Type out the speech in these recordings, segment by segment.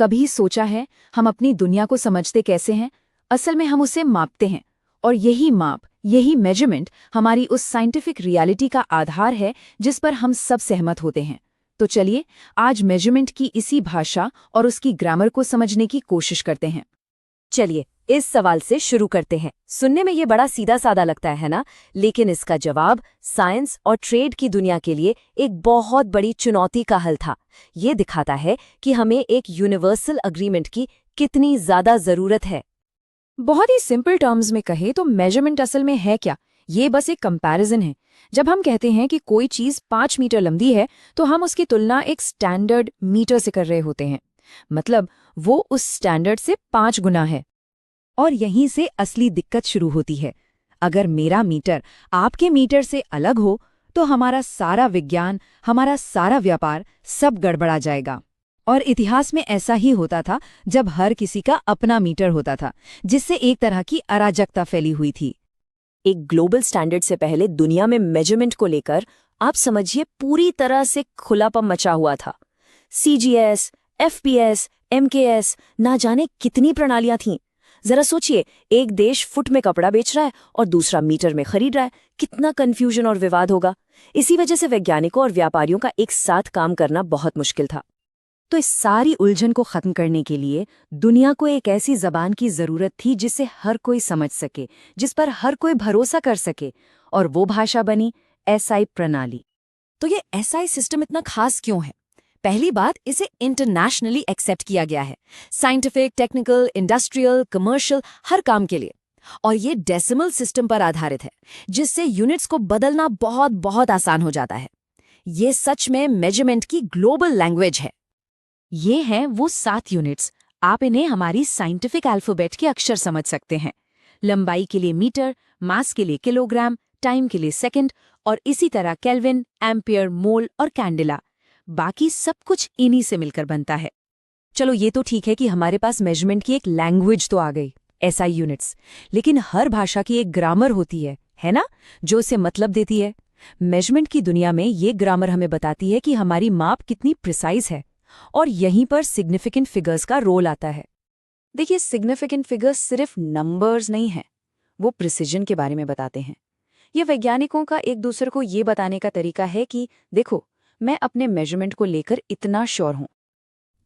कभी सोचा है हम अपनी दुनिया को समझते कैसे हैं? असल में हम उसे मापते हैं, और यही माप, यही मेजरमेंट हमारी उस साइंटिफिक रियलिटी का आधार है जिस पर हम सब सहमत होते हैं। तो चलिए आज मेजरमेंट की इसी भाषा और उसकी ग्रामर को समझने की कोशिश करते हैं। चलिए इस सवाल से शुरू करते हैं। सुनने में ये बड़ा सीधा साधा लगता है ना, लेकिन इसका जवाब साइंस और ट्रेड की दुनिया के लिए एक बहुत बड़ी चुनौती का हल था। ये दिखाता है कि हमें एक यूनिवर्सल अग्रीमेंट की कितनी ज्यादा जरूरत है। बहुत ही सिंपल टर्म्स में कहे तो मेजरमेंट असल में है क्या? ये बस एक कंपैरिजन है। जब हम कहते हैं कि कोई चीज 5 मीटर लंबी है तो हम उसकी तुलना एक स्टैंडर्ड मीटर से कर रहे होते हैं। मतलब वो उस स्टैंडर्ड से 5 गुना है। और यहीं से असली दिक्कत शुरू होती है। अगर मेरा मीटर आपके मीटर से अलग हो तो हमारा सारा विज्ञान, हमारा सारा व्यापार सब गड़बड़ा जाएगा। और इतिहास में ऐसा ही होता था, जब हर किसी का अपना मीटर होता था, जिससे एक तरह की अराजकता फैली हुई थी। एक ग्लोबल स्टैंडर्ड से पहले दुनिया में मेजरमेंट को लेकर आप समझिए पूरी तरह से खुलापन मचा हुआ था। CGS, FPS, MKS, ना जाने कितनी प्रणालियां थीं। जरा सोचिए, एक देश फुट में कपड़ा बेच रहा है और दूसरा मीटर में खरीद रहा है। कितना कंफ्यूजन और विवाद होगा। इसी वजह से वैज्ञानिकों और व्यापारियों का एक साथ काम करना बहुत मुश्किल था। तो इस सारी उलझन को खत्म करने के लिए दुनिया को एक ऐसी जबान की जरूरत थी जिसे हर कोई समझ सके, जिस पर हर कोई भरोसा कर सके, और वो भाषा बनी SI प्रणाली। तो ये SI सिस्टम इतना खास क्यों है? पहली बात, इसे इंटरनेशनली एक्सेप्ट किया गया है, साइंटिफिक, टेक्निकल, इंडस्ट्रियल, कमर्शियल, हर काम के लिए। और ये डेसिमल सिस्टम पर आधारित है, जिससे यूनिट्स को बदलना बहुत बहुत आसान हो जाता है। ये सच में मेजरमेंट की ग्लोबल लैंग्वेज है। ये हैं वो 7 यूनिट्स। आप इन्हें हमारी साइंटिफिक अल्फाबेट के अक्षर समझ सकते हैं। लंबाई के लिए मीटर, मास के लिए किलोग्राम, टाइम के लिए सेकंड, और इसी तरह केल्विन, एम्पियर, मोल और कैंडेला। बाकी सब कुछ इन्हीं से मिलकर बनता है। चलो ये तो ठीक है कि हमारे पास मेजरमेंट की एक लैंग्वेज तो आ गई, SI यूनिट्स, लेकिन हर भाषा की एक ग्रामर होती है ना, जो उसे मतलब देती है। मेजरमेंट की दुनिया में ये ग्रामर हमें बताती है कि हमारी माप कितनी प्रिसाइज है, और यहीं पर सिग्निफिकेंट फिगर्स का रोल आता है। देखिए, सिग्निफिकेंट फिगर्स सिर्फ नंबर्स नहीं हैं, वो प्रिसिजन के बारे में बताते हैं। ये वैज्ञानिकों का एक दूसरे को ये बताने का तरीका है कि देखो, मैं अपने मेजरमेंट को लेकर इतना श्योर हूं।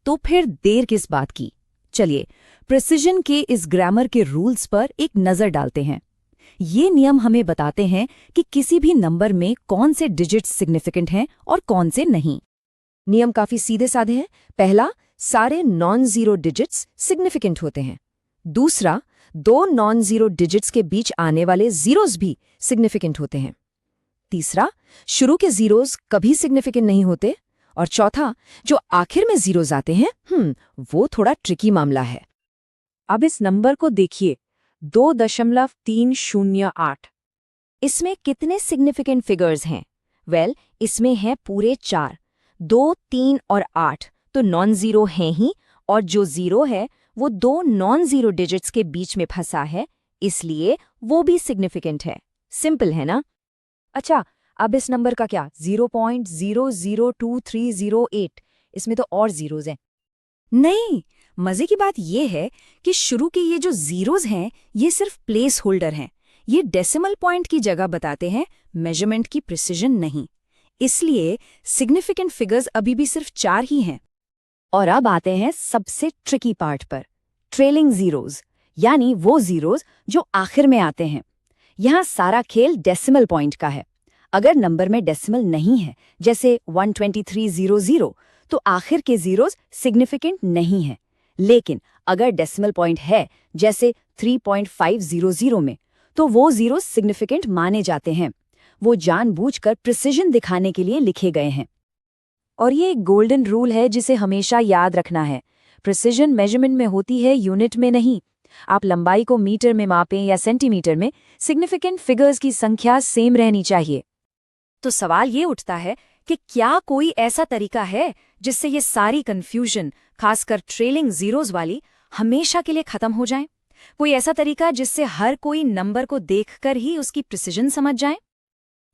तो फिर देर किस बात की? चलिए प्रिसिजन के इस ग्रामर के रूल्स पर एक नजर डालते हैं। ये नियम हमें बताते हैं कि किसी भी नंबर में कौन से डिजिट्स सिग्निफिकेंट हैं और कौन से नहीं। नियम काफी सीधे साधे हैं। पहला, सारे नॉन जीरो डिजिट्स सिग्निफिकेंट होते हैं। दूसरा, 2 नॉन जीरो डिजिट्स के बीच आने वाले जीरोस भी सिग्निफिकेंट होते हैं। तीसरा, शुरू के जीरोस कभी सिग्निफिकेंट नहीं होते। और चौथा, जो आखिर में जीरोस आते हैं, वो थोड़ा ट्रिकी मामला है। अब इस नंबर को देखिए, 2.308। इसमें कितने सिग्निफिकेंट फिगर्स हैं? वेल, इसमें हैं पूरे 4। 2, 3 और 8 तो नॉन जीरो हैं ही, और जो जीरो है वो 2 नॉन जीरो डिजिट्स के बीच में फंसा है, इसलिए वो भी सिग्निफिकेंट है। सिंपल है ना? अच्छा, अब इस नंबर का क्या? 0.002308, इसमें तो और जीरोज हैं। नहीं, मजे की बात यह है कि शुरू के ये जो जीरोज हैं, ये सिर्फ प्लेस होल्डर हैं। ये डेसिमल पॉइंट की जगह बताते हैं, मेजरमेंट की प्रिसिजन नहीं। इसलिए सिग्निफिकेंट फिगर्स अभी भी सिर्फ 4 ही हैं। और अब आते हैं सबसे ट्रिकी पार्ट पर, ट्रेलिंग जीरोज, यानी वो जीरोज जो आखिर में आते हैं। यहाँ सारा खेल डेसिमल पॉइंट का है। अगर नंबर में डेसिमल नहीं है, जैसे 12300, तो आखिर के जीरोज सिग्निफिकेंट नहीं है। लेकिन अगर डेसिमल पॉइंट है, जैसे 3.500 में, तो वो जीरोज सिग्निफिकेंट माने जाते हैं। वो जानबूझकर प्रिसिजन दिखाने के लिए लिखे गए हैं। और ये एक गोल्डन रूल है जिसे हमेशा याद रखना है। प्रिसिजन मेजरमेंट में होती है, यूनिट में नहीं। आप लंबाई को मीटर में मापें या सेंटीमीटर में, सिग्निफिकेंट फिगर्स की संख्या सेम रहनी चाहिए। तो सवाल ये उठता है कि क्या कोई ऐसा तरीका है जिससे ये सारी कंफ्यूजन, खासकर ट्रेलिंग जीरोज वाली, हमेशा के लिए खत्म हो जाए? कोई ऐसा तरीका जिससे हर कोई नंबर को देखकर ही उसकी प्रिसिजन समझ जाए?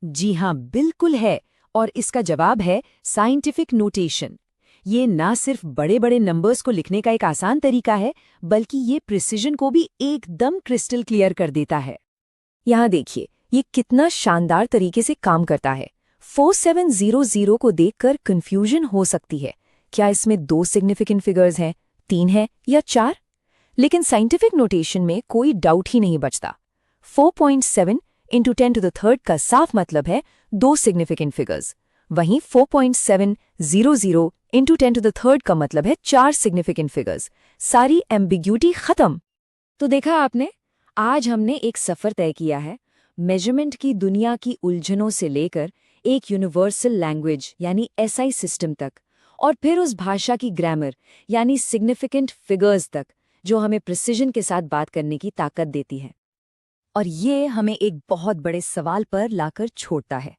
जी हाँ, बिल्कुल है। और इसका जवाब है साइंटिफिक नोटेशन। ये ना सिर्फ बड़े बड़े नंबर्स को लिखने का एक आसान तरीका है, बल्कि ये प्रिसिजन को भी एकदम क्रिस्टल क्लियर कर देता है। यहाँ देखिए, ये कितना शानदार तरीके से काम करता है। 4700 को देखकर कंफ्यूजन हो सकती है, क्या इसमें 2 सिग्निफिकेंट फिगर्स हैं, 3 है या 4? लेकिन साइंटिफिक नोटेशन में कोई डाउट ही नहीं बचता। 4.7 × 10³ का साफ मतलब है 2 सिग्निफिकेंट फिगर्स, वहीं 4.700 × 10³ का मतलब है 4 सिग्निफिकेंट फिगर्स। सारी एम्बिग्यूटी खत्म। तो देखा आपने, आज हमने एक सफर तय किया है, मेजरमेंट की दुनिया की उलझनों से लेकर एक यूनिवर्सल लैंग्वेज यानी एसआई सिस्टम तक, और फिर उस भाषा की ग्रामर यानी सिग्निफिकेंट फिगर्स तक, जो हमें प्रिसिजन के साथ बात करने की ताकत देती है। और ये हमें एक बहुत बड़े सवाल पर लाकर छोड़ता है।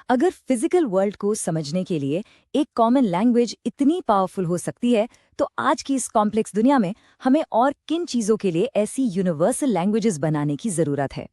अगर फिजिकल वर्ल्ड को समझने के लिए एक कॉमन लैंग्वेज इतनी पावरफुल हो सकती है, तो आज की इस कॉम्प्लेक्स दुनिया में हमें और किन चीज़ों के लिए ऐसी यूनिवर्सल लैंग्वेजेस बनाने की ज़रूरत है?